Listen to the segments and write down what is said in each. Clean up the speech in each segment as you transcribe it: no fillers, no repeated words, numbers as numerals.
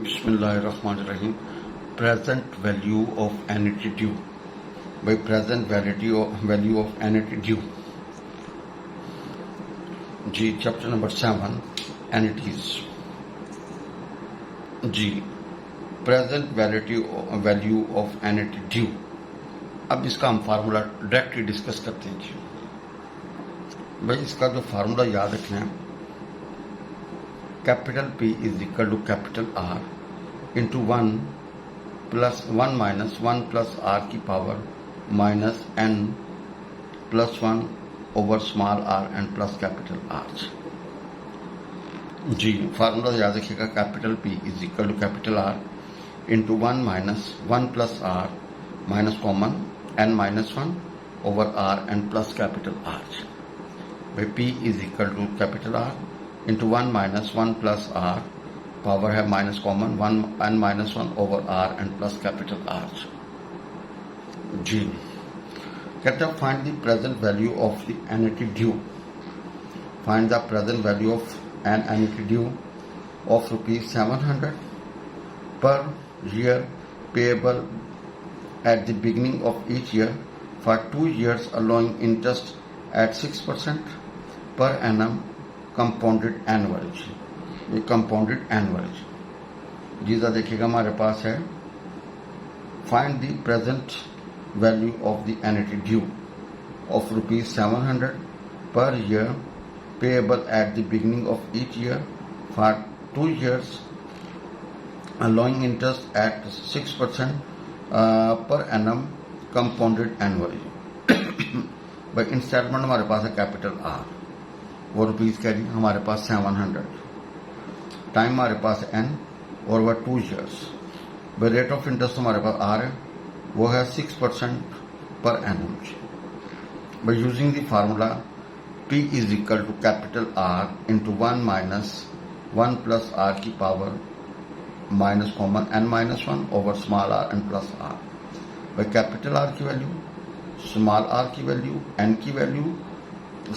बिस्मिल्लाहिर्रहमानिर्रहीम। Present value of annuity due. भाई present value of annuity due जी, chapter number 7 annuities जी। Present value of annuity due. अब इसका हम फार्मूला डायरेक्टली डिस्कस करते हैं जी। भाई इसका जो फार्मूला याद रखना है, capital P is equal to capital R into 1 minus 1 plus R की power minus N plus 1 over small r and plus capital R जी। फार्मूला याद रखिएगा, capital P is equal to capital R into 1 minus 1 plus R minus common N minus 1 over R and plus capital R। भाई P is equal to capital R into 1 minus 1 plus R, power है minus common 1 N minus 1 over R and plus capital R जी। कहते हैं find the present value of the annuity due. Find the present value of an annuity due of ₹700 per year payable at the beginning of each year for 2 years allowing interest at 6% per annum compounded annually। ये compounded annually जीजा देखिएगा हमारे पास है, find the present value of the annuity due of ₹700 per year payable at the beginning of each year for 2 years allowing interest at 6% per annum compounded annually. भाई instalment हमारे पास है capital R, वो rupees कह रही हमारे पास 700, time हमारे पास है N और वह 2 years। भाई रेट ऑफ इंटरेस्ट हमारे पास R है, वो है 6% पर एनम। भाई using the formula P is equal to capital R into 1 minus 1 plus R की power minus common N minus 1 over small r and plus R। भाई capital R की value, small r की value, N की value,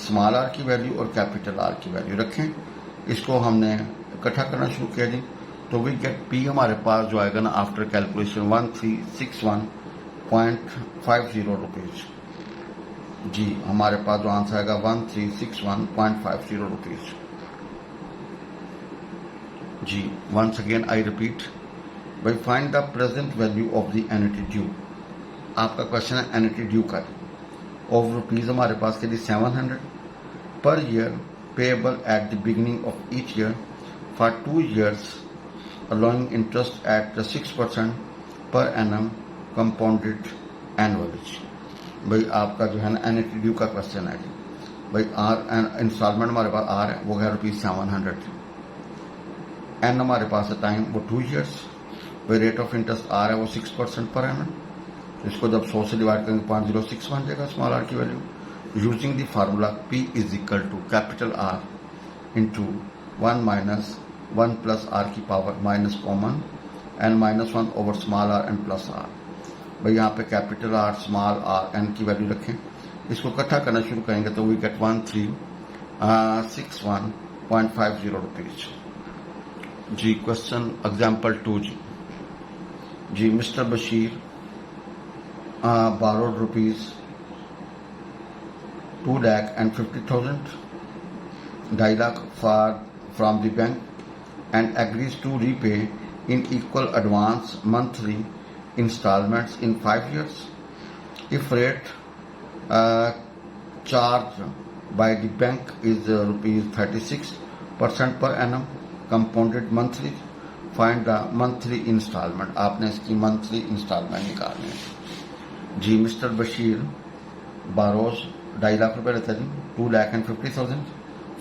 small r की value और capital R की value रखें। इसको हमने इकट्ठा करना शुरू किया जी, तो वी गेट P हमारे पास जो आएगा ना आफ्टर कैलकुलेशन 1361.50 रुपीज जी। हमारे पास जो आंसर आएगा 1361.50 रुपीज जी। once again I repeat, by find the present value of the annuity due। आपका क्वेश्चन है annuity due का, ऑफ रुपीज हमारे पास के लिए 700 per year payable at the beginning of each year for 2 years allowing interest at 6% per annum compounded annually. भाई आपका जो है ना annuity due का क्वेश्चन है भाई R इंस्टॉलमेंट हमारे पास R है, वो है ₹700। एन हमारे पास है टाइम, वो 2 years। भाई रेट ऑफ इंटरेस्ट R है, वो 6% पर एनम। इसको जब 100 से डिवाइड करेंगे 506 बन जाएगा स्मॉल r की value. Using the formula P is equal to capital R into 1 minus 1 plus R की power minus common N minus 1 over small r and plus R। भाई यहाँ पे capital R, small r, N की value रखें। इसको इकट्ठा करना शुरू करेंगे तो वी गेट 1361.50 रुपीज जी। क्वेश्चन एग्जाम्पल 2 जी। Mister Bashir borrowed ₹2,50,000 2 lakh from the bank and agrees to repay in equal advance monthly installments in 5 years if rate charged by the bank is ₹36% per annum compounded monthly। Find the monthly instalment. आपने इसकी monthly instalment निकालनी है जी। Mister Bashir borrows 2.5 lakh रुपए लेता जी, 2,50,000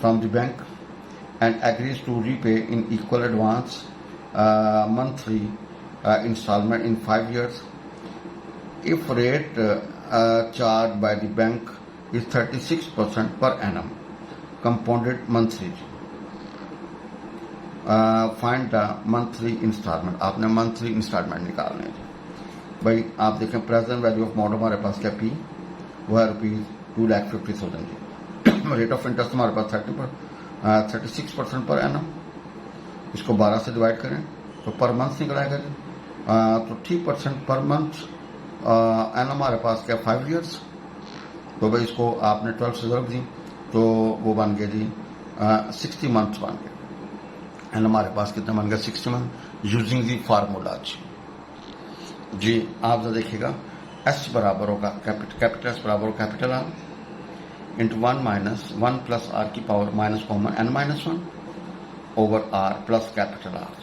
from the bank and agrees to repay in equal advance monthly instalments in 5 years if rate charge by the bank is 36% per annum compounded monthly. Find the monthly instalment. आपने monthly instalment निकालने हैं भाई। आप देखें present value of amount हमारे पास क्या P, वो है ₹2,50,000 जी। रेट ऑफ इंटरेस्ट हमारे पास 36% पर एनम। इसको 12 से डिवाइड करें तो पर मंथ निकल आएगा जी। तो 3% पर मंथ एंड हमारे पास क्या 5 ईयर्स। तो भाई इसको आपने 12 से ज़रूर दी तो वो बन गया जी 60 मंथ्स बन गए। एंड हमारे पास कितना बन गया 60 मंथ यूजिंग दी फार्मूला जी। आप जो देखिएगा एस बराबर होगा कैपिटल एस बराबर होगा capital R into 1 minus 1 plus R की power minus common N minus 1 over R plus capital R.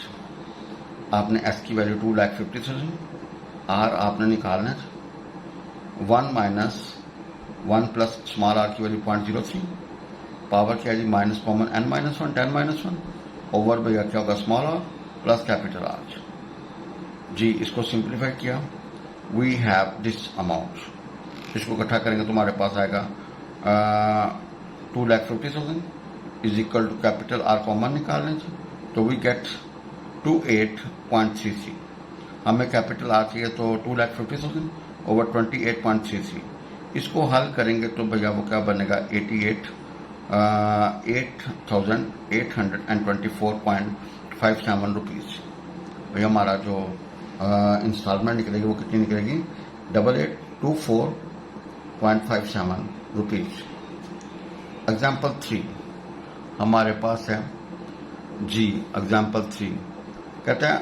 आपने एस की वैल्यू 2,50,000 आर आपने निकालना है 1 माइनस 1 प्लस स्मॉल आर की वैल्यू 0.03 पावर क्या है जी minus common N minus 1 10 minus 1 over भैया क्या होगा small R plus capital R जी। इसको सिंप्लीफाई किया वी हैव दिस अमाउंट। इसको इकट्ठा करेंगे तो हमारे पास आएगा 2,50,000 is equal to capital R common निकालने से तो वी गेट 28.33। हमें कैपिटल आर चाहिए तो 2,50,000 ओवर 28.33। इसको हल करेंगे तो भैया वो क्या बनेगा 8,824.57 रुपीज़। भैया हमारा जो इंस्टॉलमेंट निकलेगी वो कितनी निकलेगी 8,824.57 रुपीज़। एग्जाम्पल 3 हमारे पास है जी। एग्जाम्पल 3 कहते हैं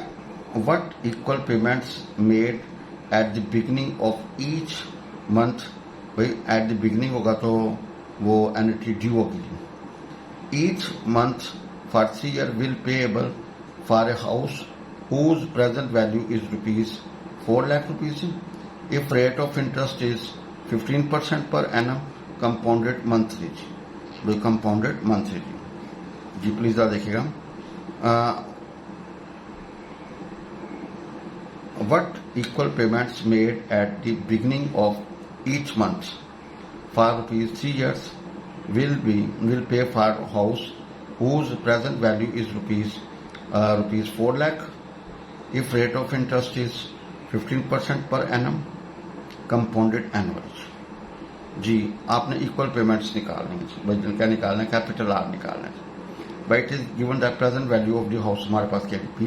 what equal payments made at the beginning of each month. भाई एट द बिगनिंग होगा तो वो एनुटी ड्यू होगी। Each month for 3 year will payable for a house whose present value is rupees 4 lakh rupees if rate of interest is 15% per annum compounded monthly जी। compounded monthly जी please देखिएगा what equal payments made at the beginning of each month for rupees 3 years will pay for house whose present value is rupees 4 lakh if rate of interest is 15% per annum compounded annually जी। आपने equal payments निकालनी है भाई क्या निकालना है capital R निकालना है भाई। It is given that present value of the house हमारे पास क्या पी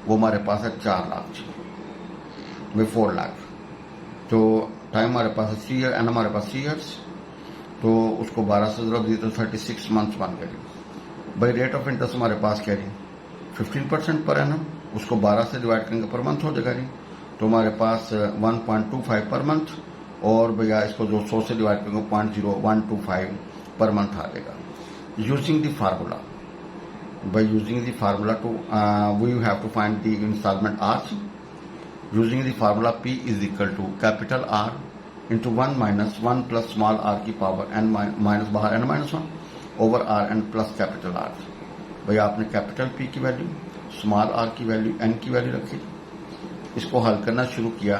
वो हमारे पास है 4 लाख जी वे 4 लाख। तो टाइम हमारे पास है 3 ईयर एंड हमारे पास 3 ईयर्स तो उसको 12 से जरूर दी तो 36 मंथ्स बन गए भाई। रेट ऑफ इंटरेस्ट हमारे पास क्या रही 15% पर एनम उसको 12 से डिवाइड करेंगे पर मंथ हो जाएगा तो हमारे पास 1.25 पर मंथ और भैया इसको जो 100 से डिवाइड करेंगे 0.0125 पर मंथ आ जाएगा। Using the formula by using the formula to we have to find the installment R using the formula P is equal to capital R into 1 minus 1 plus small r की power n minus बाहर n minus 1 over R n plus capital R। भैया आपने capital P की value small r की value n की value रखी। इसको हल करना शुरू किया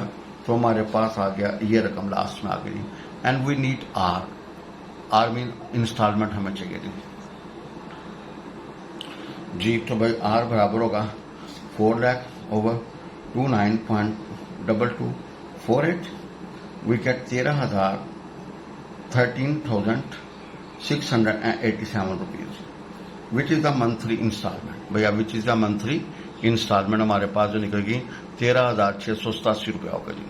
तो हमारे पास आ गया ये रकम लास्ट में आ गई and we need R। R mean instalment हमें चाहिए जी। तो भाई R बराबर होगा 4 lakh over 29.2248 we get 13,687 rupees which is the monthly instalment. भैया which is the monthly instalment हमारे पास जो निकलेगी 13,687 रुपया होगा जी।